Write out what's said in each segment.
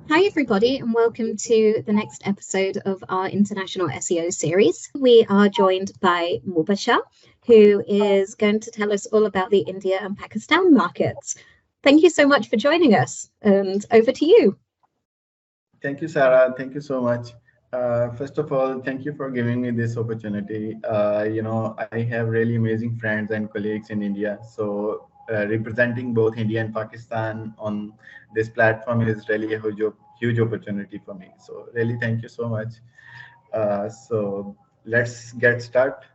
Hi, everybody, and welcome to the next episode of our International SEO series. We are joined by Mubashir, who is going to tell us all about the India and Pakistan markets. Thank you so much for joining us, and over to you. Thank you, Sarah. Thank you so much. First of all, thank you for giving me this opportunity. I have really amazing friends and colleagues in India. So, representing both India and Pakistan on this platform is really a huge opportunity for me. So, really, thank you so much. So, let's get started.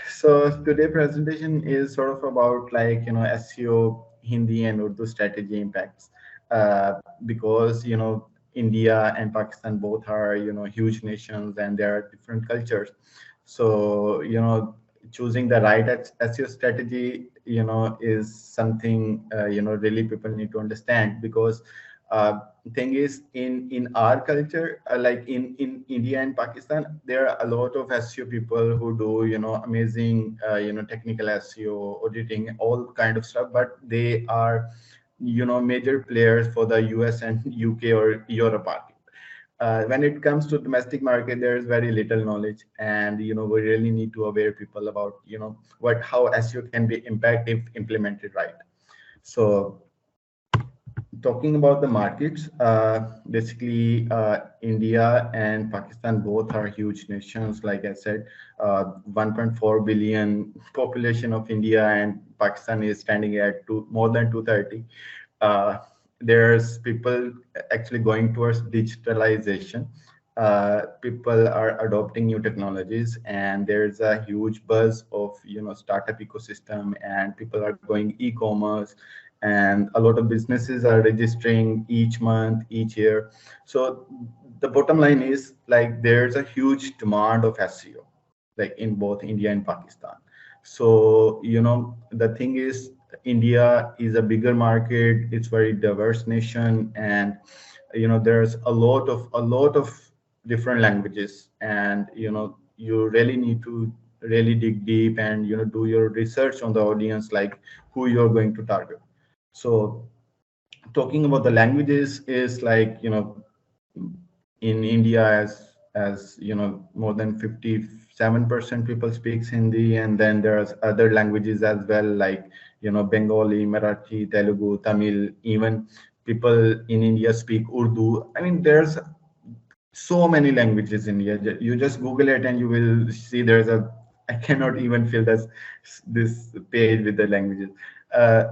So today presentation is sort of about SEO Hindi and Urdu strategy impacts because India and Pakistan both are huge nations and there are different cultures. So choosing the right SEO strategy is something really people need to understand because uh, thing is in our culture like in India and Pakistan there are a lot of SEO people who do amazing technical SEO auditing all kind of stuff, but they are major players for the US and UK or Europe market. When it comes to domestic market there is very little knowledge, and we really need to aware people about what how SEO can be impact if implemented right. So talking about the markets, basically India and Pakistan both are huge nations. Like I said, 1.4 billion population of India, and Pakistan is standing at more than 230. Uh, there's people actually going towards digitalization. People are adopting new technologies, and there's a huge buzz of startup ecosystem, and people are going e-commerce, and a lot of businesses are registering each month, each year. So the bottom line is like there's a huge demand of SEO, like in both India and Pakistan. So the thing is, India is a bigger market. It's very diverse nation, and there's a lot of different languages, and you really need to really dig deep and do your research on the audience, like who you're going to target. So talking about the languages is like in India, as more than 57% people speaks Hindi, and then there's other languages as well, like Bengali, Marathi, Telugu, Tamil. Even people in India speak Urdu. I mean, there's so many languages in India. You just Google it and you will see there's a. I cannot even fill this page with the languages.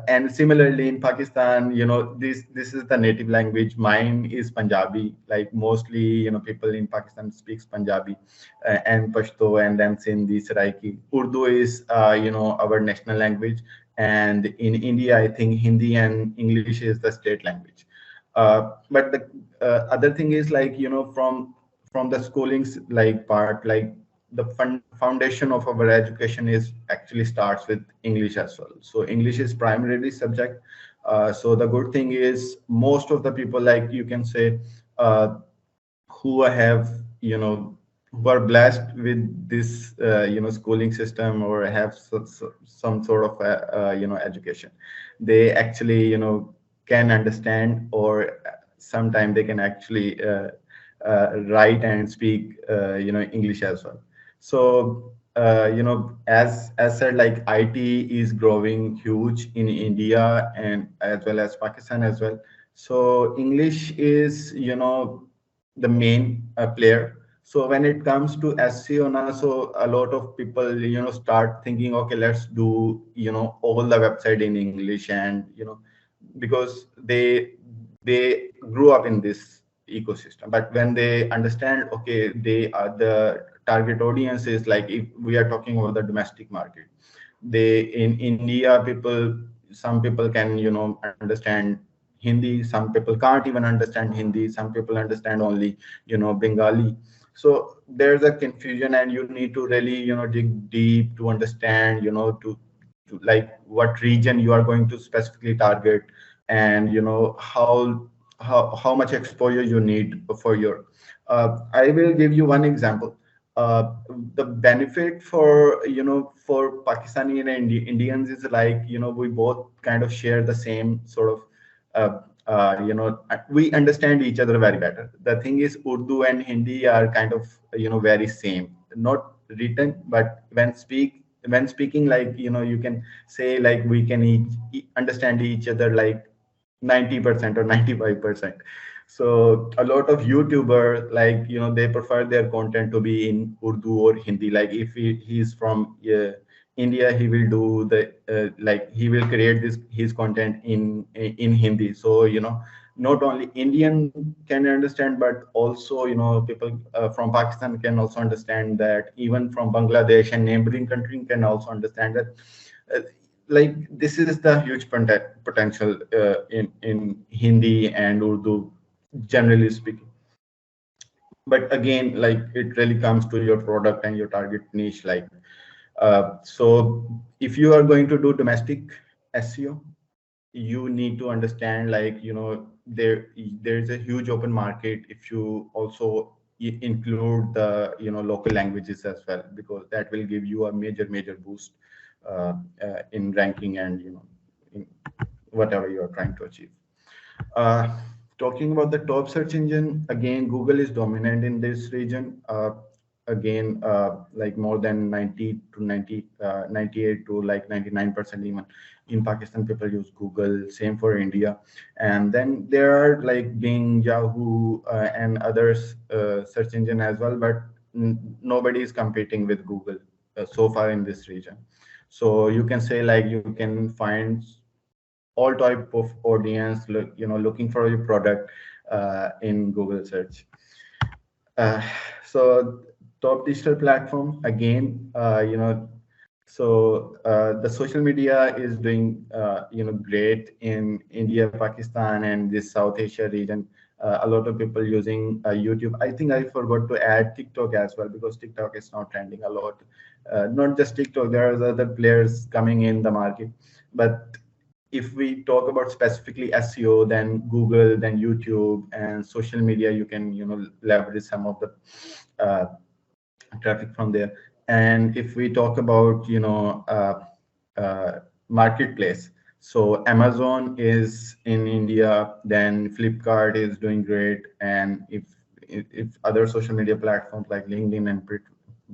And similarly in Pakistan, this is the native language. Mine is Punjabi. Like mostly, people in Pakistan speaks Punjabi and Pashto, and then Sindhi, Saraiki. Urdu is our national language, and in India, I think Hindi and English is the state language. But the other thing is like from the schooling like part, like the foundation of our education is actually starts with English as well. So English is primarily subject. So the good thing is most of the people, like you can say, uh, who have who are blessed with this schooling system or have some sort of education, they actually can understand, or sometimes they can actually write and speak English as well. So as said, like IT is growing huge in India and as well as Pakistan as well. So English is the main player. So when it comes to SEO now, so a lot of people start thinking, okay, let's do all the website in English, and because they grew up in this ecosystem. But when they understand, okay, they are the target audience is like, if we are talking about the domestic market, they in India, people, some people can understand Hindi, some people can't even understand Hindi, some people understand only Bengali. So there's a confusion, and you need to really dig deep to understand to like what region you are going to specifically target, and how much exposure you need for your I will give you one example. The benefit for for Pakistani and Indians is like we both kind of share the same sort of we understand each other very better. The thing is, Urdu and Hindi are kind of very same, not written, but when speaking, like you can say like we can understand each other like 90% or 95%. So a lot of YouTubers, like they prefer their content to be in Urdu or Hindi. Like if he's from India, he will do the like he will create this his content in Hindi. So not only Indian can understand, but also people from Pakistan can also understand that. Even from Bangladesh and neighboring country can also understand that. Uh, like this is the huge potential in Hindi and Urdu, generally speaking. But again, like it really comes to your product and your target niche. Like so, if you are going to do domestic SEO, you need to understand like there's a huge open market if you also include the local languages as well, because that will give you a major boost in ranking and in whatever you are trying to achieve. uh, Talking about the top search engine, again, Google is dominant in this region. Again, like more than 90 to 90, 98 to like 99% even in Pakistan, people use Google. Same for India. And then there are like Bing, Yahoo, and others search engine as well, but nobody is competing with Google so far in this region. So you can say like you can find all type of audience looking for your product in Google search. uh, so top digital platform, again, the social media is doing great in India, Pakistan, and this South Asia region. A lot of people using YouTube. I think I forgot to add TikTok as well, because TikTok is now trending a lot. Not just TikTok, there are other players coming in the market. But if we talk about specifically SEO, then Google, then YouTube, and social media, you can leverage some of the uh, traffic from there. And if we talk about marketplace, so Amazon is in India, then Flipkart is doing great, and if other social media platforms like LinkedIn and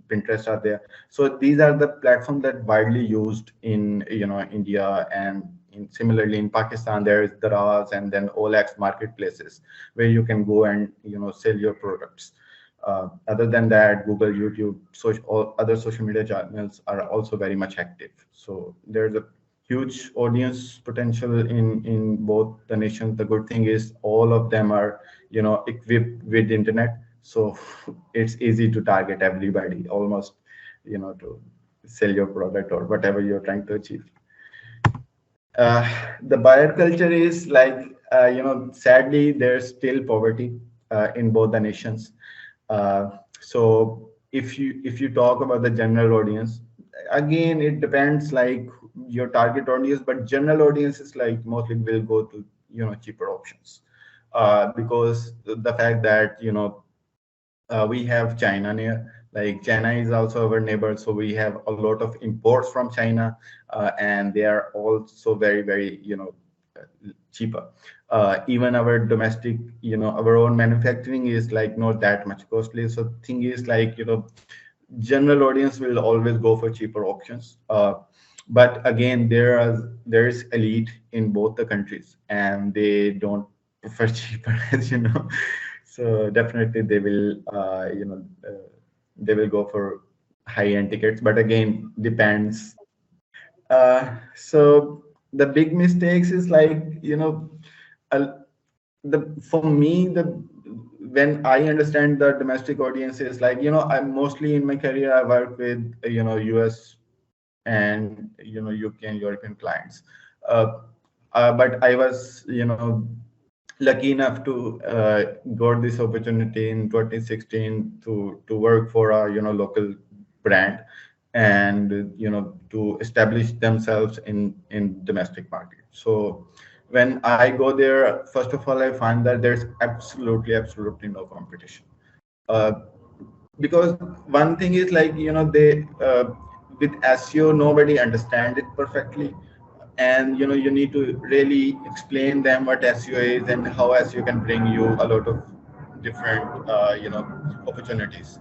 Pinterest are there. So these are the platforms that widely used in India, and similarly in Pakistan there is Daraz and then OLX marketplaces where you can go and sell your products. Other than that, Google, YouTube, all other social media channels are also very much active. So there's a huge audience potential in both the nations. The good thing is all of them are equipped with internet, so it's easy to target everybody almost, to sell your product or whatever you're trying to achieve. The buyer culture is like sadly there's still poverty in both the nations. So if you talk about the general audience, again it depends like your target audience, but general audience is like mostly will go to cheaper options, because the fact that we have China near. Like China is also our neighbor, so we have a lot of imports from China, and they are also very cheaper. Even our domestic, our own manufacturing is like not that much costly. So thing is like general audience will always go for cheaper options. But again, there's elite in both the countries, and they don't prefer cheaper, as you know. So definitely they will, they will go for high-end tickets. But again, depends. So the big mistakes is like uh, the for me the when I understand the domestic audience is like I'm mostly in my career I work with US and UK and European clients. Uh, but I was lucky enough to got this opportunity in 2016 to work for a local brand, and to establish themselves in domestic market. So when I go there, first of all I find that there's absolutely no competition. uh, because one thing is like they with SEO nobody understand it perfectly. and you need to really explain them what SEO is and how SEO can bring you a lot of different opportunities.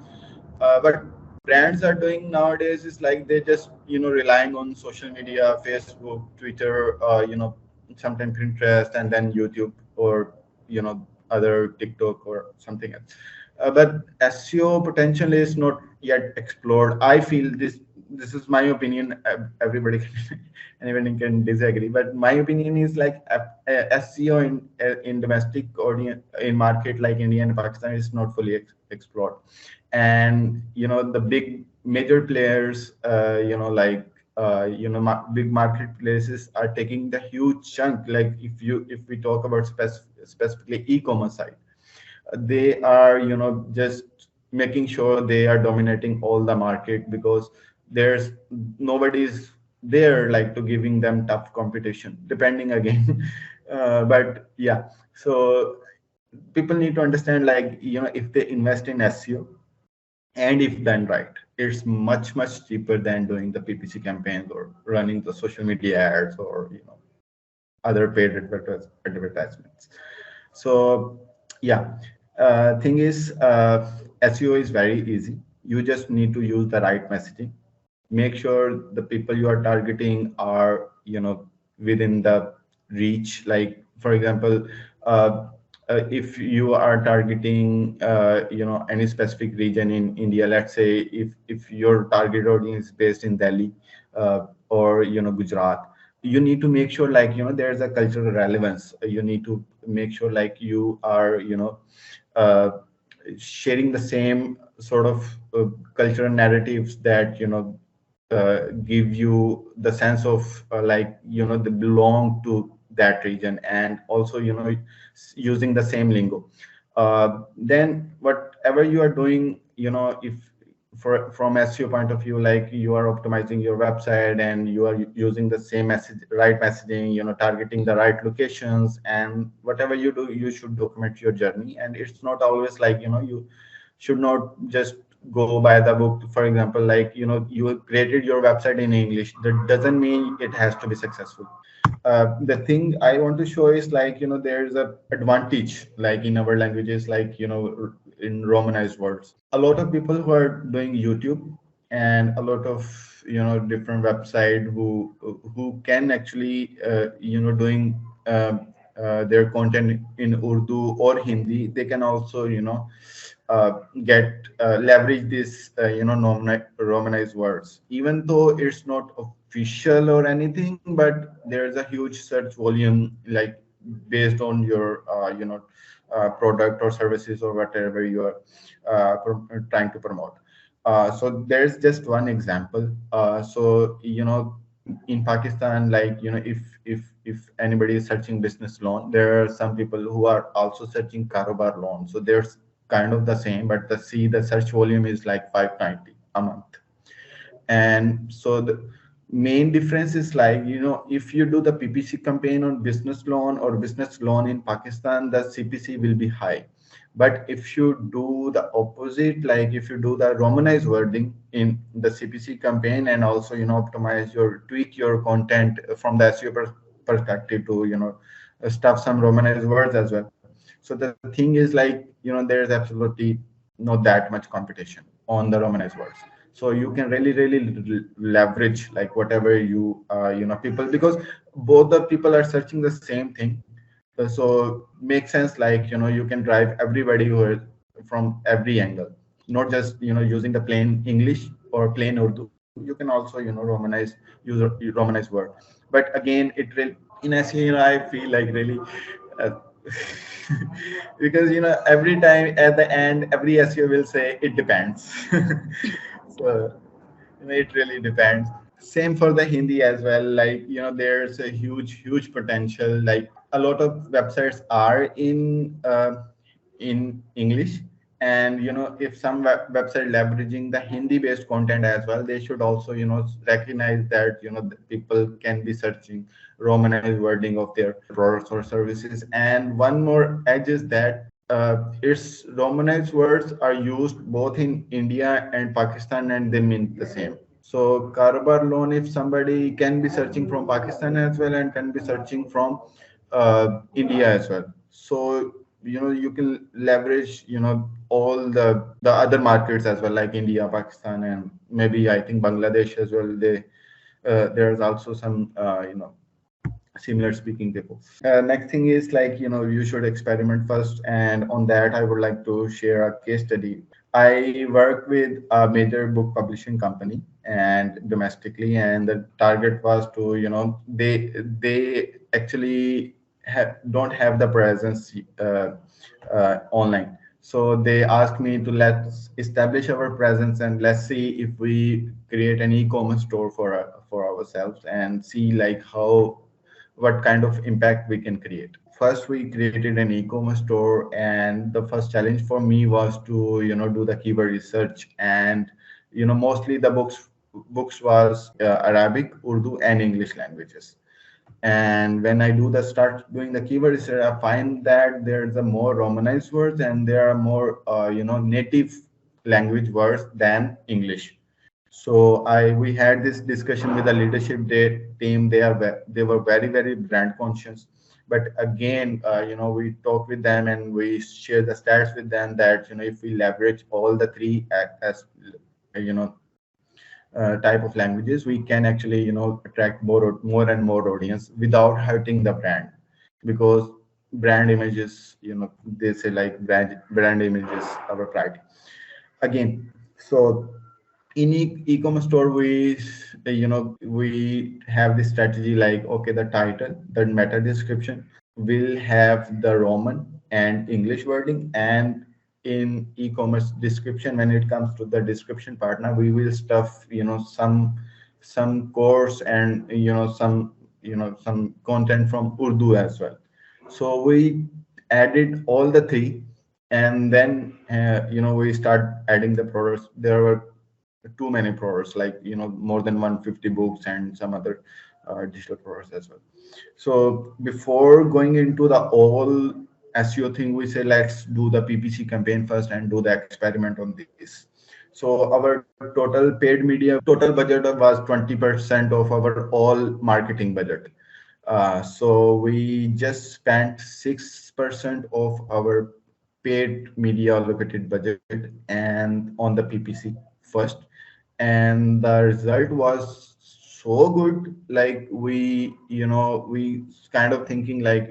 What brands are doing nowadays is like they just relying on social media, Facebook, Twitter, sometimes Pinterest, and then YouTube, or other TikTok or something else. But SEO potential is not yet explored. I feel this is my opinion. Everybody can anyone can disagree, but my opinion is like SEO in domestic audience in market like India and Pakistan is not fully explored. And the big major players, big marketplaces are taking the huge chunk. Like if we talk about specifically e-commerce side, they are just making sure they are dominating all the market, because there's nobody's there like to giving them tough competition, depending again. But yeah, so people need to understand, like if they invest in SEO, and if done right, it's much cheaper than doing the PPC campaigns or running the social media ads, or other paid advertisements. So yeah, thing is, SEO is very easy. You just need to use the right messaging. Make sure the people you are targeting are within the reach. Like for example, uh, if you are targeting any specific region in India, let's say if your target audience is based in Delhi, or Gujarat, you need to make sure like there's a cultural relevance. You need to make sure like you are uh, sharing the same sort of cultural narratives that give you the sense of like they belong to that region, and also using the same lingo. Then whatever you are doing, if from SEO point of view, like you are optimizing your website and you are using the same message, right messaging, targeting the right locations, and whatever you do, you should document your journey. And it's not always like you should not just go by the book. For example, like you created your website in English, that doesn't mean it has to be successful. The thing I want to show is like there's a advantage like in our languages, like in Romanized words. A lot of people who are doing YouTube, and a lot of different website who can actually doing their content in Urdu or Hindi, they can also get leverage this Romanized words, even though it's not official or anything, but there's a huge search volume, like based on your product or services or whatever you are trying to promote. So there's just one example. So in Pakistan, like if anybody is searching business loan, there are some people who are also searching karobar loan. So there's kind of the same, but the search volume is like 590 a month. And so the main difference is like if you do the PPC campaign on business loan or business loan in Pakistan, the CPC will be high. But if you do the opposite, like if you do the Romanized wording in the CPC campaign, and also optimize your tweak your content from the SEO perspective to stuff some Romanized words as well. So the thing is like there is absolutely not that much competition on the Romanized words. So you can really leverage like whatever you people, because both the people are searching the same thing. So makes sense, like you can drive everybody who is from every angle, not just using the plain English or plain Urdu. You can also Romanize, use a Romanized word. But again, it really in SEO, I feel like really uh, because every time at the end every SEO will say it depends. So it really depends. Same for the Hindi as well. Like there's a huge potential. Like a lot of websites are in English, and if some website leveraging the Hindi based content as well, they should also recognize that the people can be searching Romanized wording of their products or services. And one more edge is that its Romanized words are used both in India and Pakistan, and they mean the same. So karobar loan, if somebody can be searching from Pakistan as well and can be searching from India as well. So you can leverage all the other markets as well, like India, Pakistan, and maybe I think Bangladesh as well. There's also some similar speaking people. Next thing is, like, you should experiment first, and on that I would like to share a case study. I work with a major book publishing company and domestically, and the target was to, they actually don't have the presence online. So they asked me to let's establish our presence and let's see if we create an e-commerce store for ourselves and see like how what kind of impact we can create. First, we created an e-commerce store, and the first challenge for me was to do the keyword research. And mostly the books was Arabic, Urdu, and English languages. And when I do the start doing the keyword research, I find that there's a more romanized words and there are more native language words than English. So I we had this discussion with the leadership team. They were very, very brand conscious. But again, we talk with them and we share the stats with them that if we leverage all the three as you know type of languages, we can actually attract more and more audience without hurting the brand, because brand images, they say like brand images our priority again. So in e-commerce store, we have this strategy like, okay, the title, the meta description will have the Roman and English wording, and in e-commerce description, when it comes to the description partner, we will stuff some course and some content from Urdu as well. So we added all the three, and then we start adding the products. There were too many products, like more than 150 books and some other digital products as well. So before going into the all SEO thing, we say let's do the PPC campaign first and do the experiment on this. So our total paid media total budget was 20% of our all marketing budget. So we just spent 6% of our paid media allocated budget and on the PPC first, and the result was so good. Like we kind of thinking like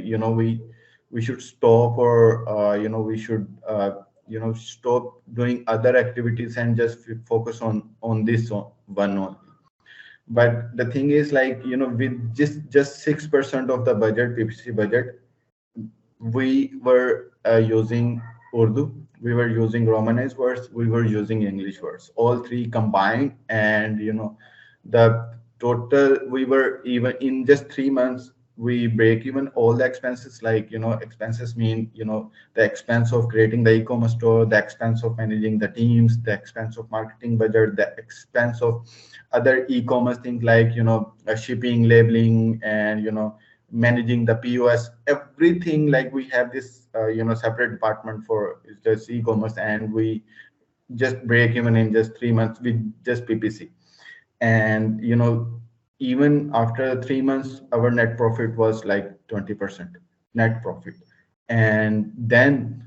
we should stop, or we should stop doing other activities and just focus on this one only. But the thing is, like, with just 6% of the budget, PPC budget, we were using Urdu, we were using Romanized words, we were using English words, all three combined. And the total, we were even in just 3 months, we break even all the expenses. Like, expenses mean, the expense of creating the e-commerce store, the expense of managing the teams, the expense of marketing budget, the expense of other e-commerce things like shipping, labeling, and managing the POS, everything. Like, we have this separate department for just e-commerce, and we just break even in just 3 months with just PPC. And even after 3 months, our net profit was like 20% net profit. And then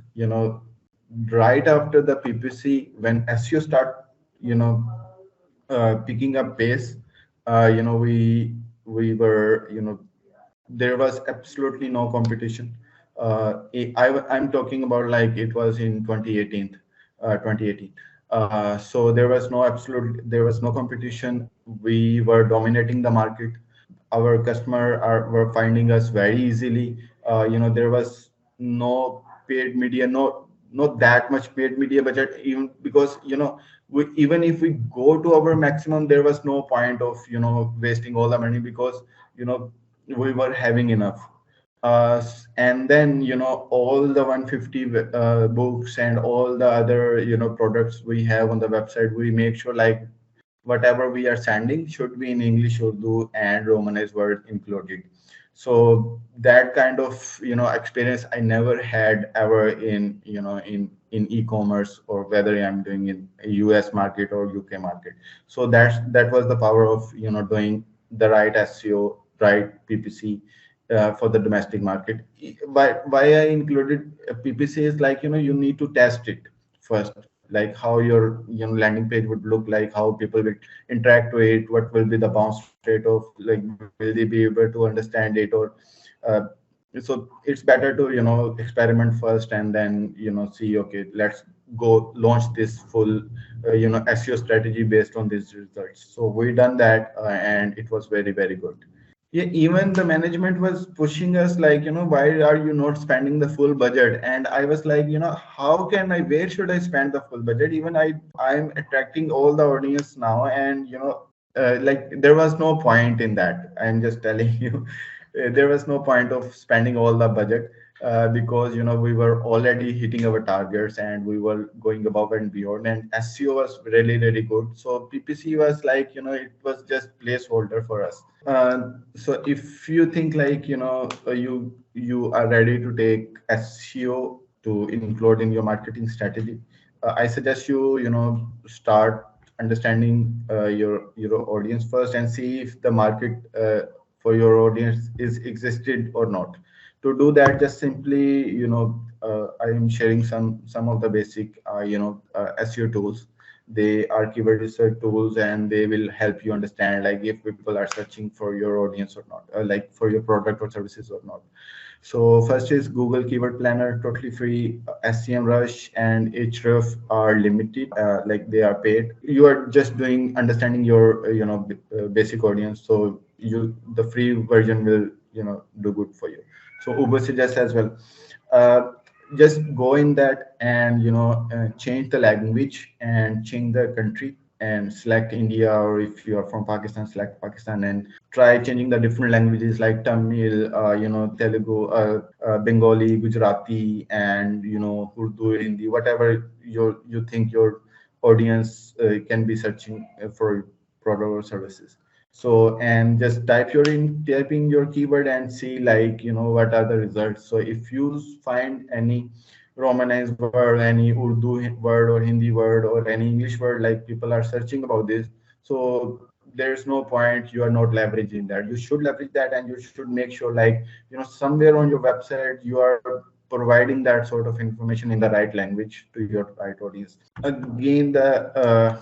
right after the PPC, when SEO start you know picking up pace, we were there was absolutely no competition. I'm talking about, like, it was in 2018. So there was no competition. We were dominating the market. Our were finding us very easily. There was no paid media, not that much paid media budget, even because even if we go to our maximum, there was no point of wasting all the money, because we were having enough. And then all the 150 books and all the other products we have on the website, we make sure, like, whatever we are sending should be in English, Urdu, and Romanized word included. So that kind of experience I never had ever in in e-commerce, or whether I'm doing in a US market or UK market. So that was the power of doing the right SEO, right PPC for the domestic market. Why I included PPC is like you need to test it first, like how your landing page would look like, how people will interact to it, what will be the bounce rate of, like will they be able to understand it, or uh, so it's better to experiment first and then see, okay, let's go launch this full SEO strategy based on these results. So we done that, and it was very, very good. Yeah, even the management was pushing us like, why are you not spending the full budget? And I was like, how can I, where should I spend the full budget? Even I'm attracting all the audience now, and like there was no point in that. I'm just telling you, there was no point of spending all the budget, because we were already hitting our targets and we were going above and beyond, and SEO was really, really good. So PPC was like, it was just placeholder for us. So if you think like you are ready to take SEO to include in your marketing strategy, I suggest you start understanding your audience first, and see if the market for your audience is existed or not. To do that, just simply I am sharing some of the basic SEO tools. They are keyword research tools, and they will help you understand like if people are searching for your audience or not, like for your product or services or not. So first is Google Keyword Planner, totally free. SEM Rush and Ahrefs are limited, like they are paid. You are just doing understanding your basic audience, so the free version will do good for you. So Uber suggests as well. Uh, just go in that and change the language and change the country and select India, or if you are from Pakistan, select Pakistan, and try changing the different languages like Tamil, Telugu, Bengali, Gujarati, and Urdu, Hindi, whatever you think your audience can be searching for product or services. So, and just typing your keyword and see like what are the results. So if you find any Romanized word, any Urdu word or Hindi word or any English word, like people are searching about this, so there's no point you are not leveraging that. You should leverage that, and you should make sure like somewhere on your website you are providing that sort of information in the right language to your right audience. Again, the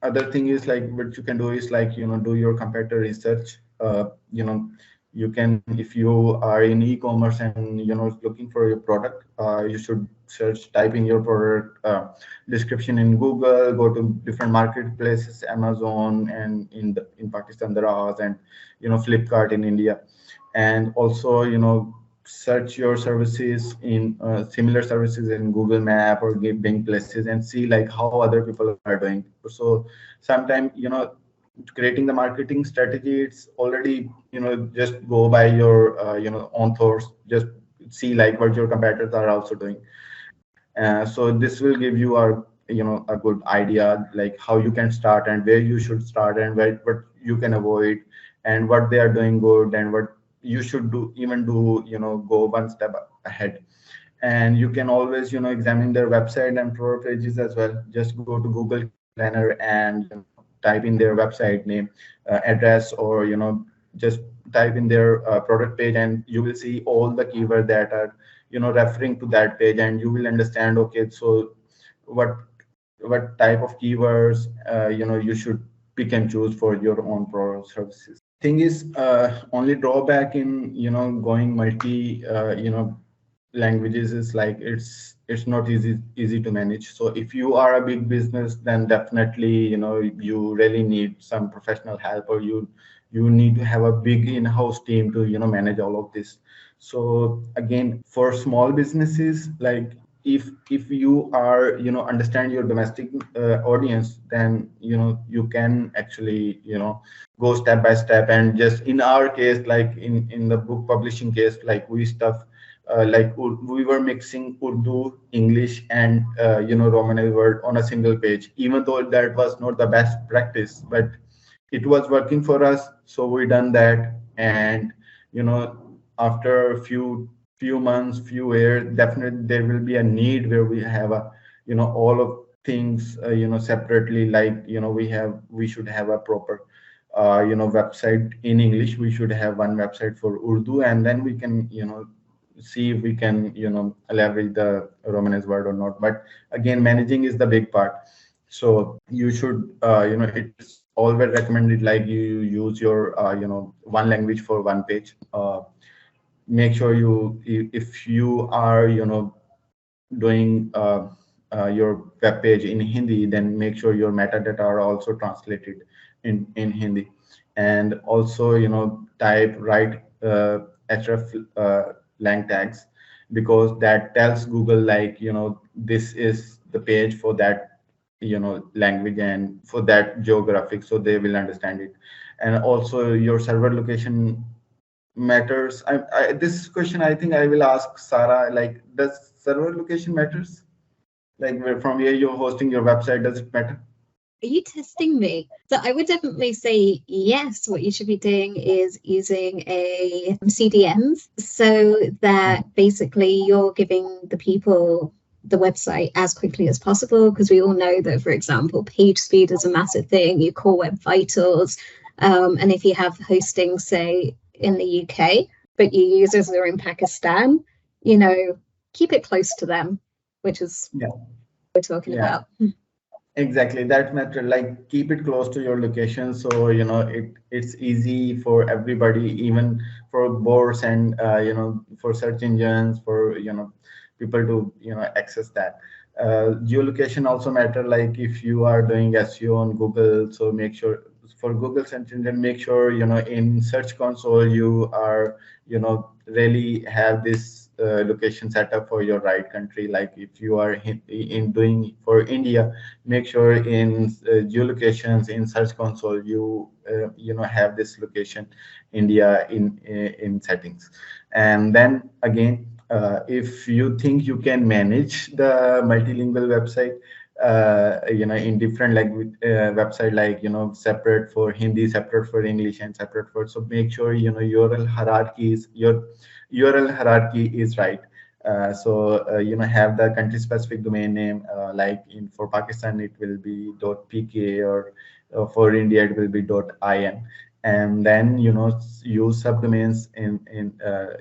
other thing is like what you can do is like do your competitor research. You can, if you are in e-commerce and looking for your product, you should type in your product description in Google, go to different marketplaces, Amazon, and in Pakistan there are, and Flipkart in India. And also search your services in similar services in Google Map or Bing places, and see like how other people are doing. So sometimes creating the marketing strategy, it's already just go by your own thoughts, just see like what your competitors are also doing. So this will give you a good idea like how you can start and where you should start, and what you can avoid, and what they are doing good, and what you should do, even do go one step ahead. And you can always examine their website and product pages as well. Just go to Google Keyword Planner and type in their website name, address, or just type in their product page, and you will see all the keywords that are referring to that page, and you will understand, okay, so what type of keywords you should pick and choose for your own product services. Thing is, only drawback in going multi languages is like it's not easy to manage. So if you are a big business, then definitely you really need some professional help, or you need to have a big in-house team to manage all of this. So again, for small businesses, like if you are understand your domestic audience, then you can actually go step by step. And just in our case, like in the book publishing case, like we stuff like we were mixing Urdu, English, and Romanized word on a single page, even though that was not the best practice, but it was working for us, so we done that. And after a few months, few years, definitely there will be a need where we have a all of things separately, like we should have a proper website in English. We should have one website for Urdu, and then we can see if we can leverage the Romanes word or not. But again, managing is the big part. So you should it's always recommended, like you use your one language for one page. Make sure if you are doing your web page in Hindi, then make sure your metadata are also translated in Hindi. And also type right href lang tags, because that tells Google, like this is the page for that language and for that geographic, so they will understand it. And also your server location matters. This question I think I will ask Sarah, like, does server location matters? Like from where you're hosting your website, does it matter? Are you testing me? So I would definitely say yes. What you should be doing is using a CDNs, so that basically you're giving the people the website as quickly as possible, because we all know that, for example, page speed is a massive thing. You call Web Vitals, and if you have hosting, say, in the UK, but your users are in Pakistan, keep it close to them, which is Yeah, what we're talking yeah, about. exactly. That matter. Like keep it close to your location, so it's easy for everybody, even for boards and for search engines, for people to access that. Geolocation also matter. Like if you are doing SEO on Google, so make sure for Google search engine, make sure in Search Console you are really have this location set up for your right country. Like if you are in doing for India, make sure in geolocations in Search Console you have this location India in settings. And then again, if you think you can manage the multilingual website, in different language website, like separate for Hindi, separate for English, and separate for, so make sure your URL hierarchy is right. Have the country specific domain name, like in for Pakistan it will be .pk, or for India it will be .in. And then use subdomains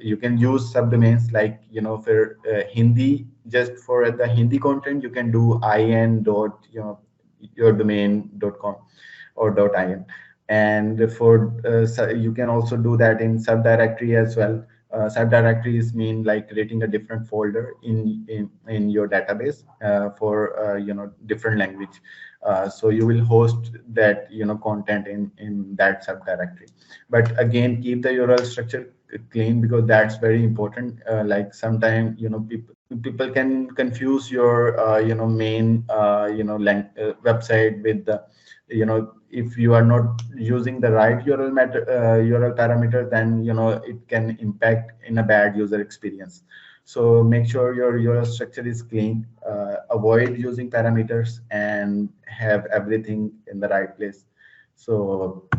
you can use subdomains, like for Hindi, just for the Hindi content you can do in dot your domain.com or .in. And for you can also do that in subdirectory as well. Subdirectories mean like creating a different folder in your database for different language. So you will host that content in that subdirectory. But again, keep the URL structure clean, because that's very important. Like sometimes people can confuse your main website with the if you are not using the right URL parameter, then it can impact in a bad user experience. So make sure your URL structure is clean, avoid using parameters, and have everything in the right place. So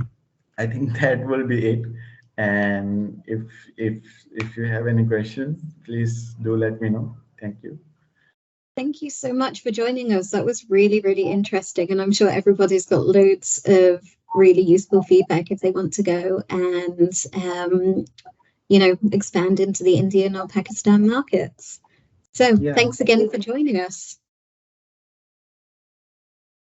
I think that will be it. And if you have any questions, please do let me know. Thank you. Thank you so much for joining us. That was really, really interesting. And I'm sure everybody's got loads of really useful feedback if they want to go and, expand into the Indian or Pakistan markets. So Yeah. thanks again for joining us.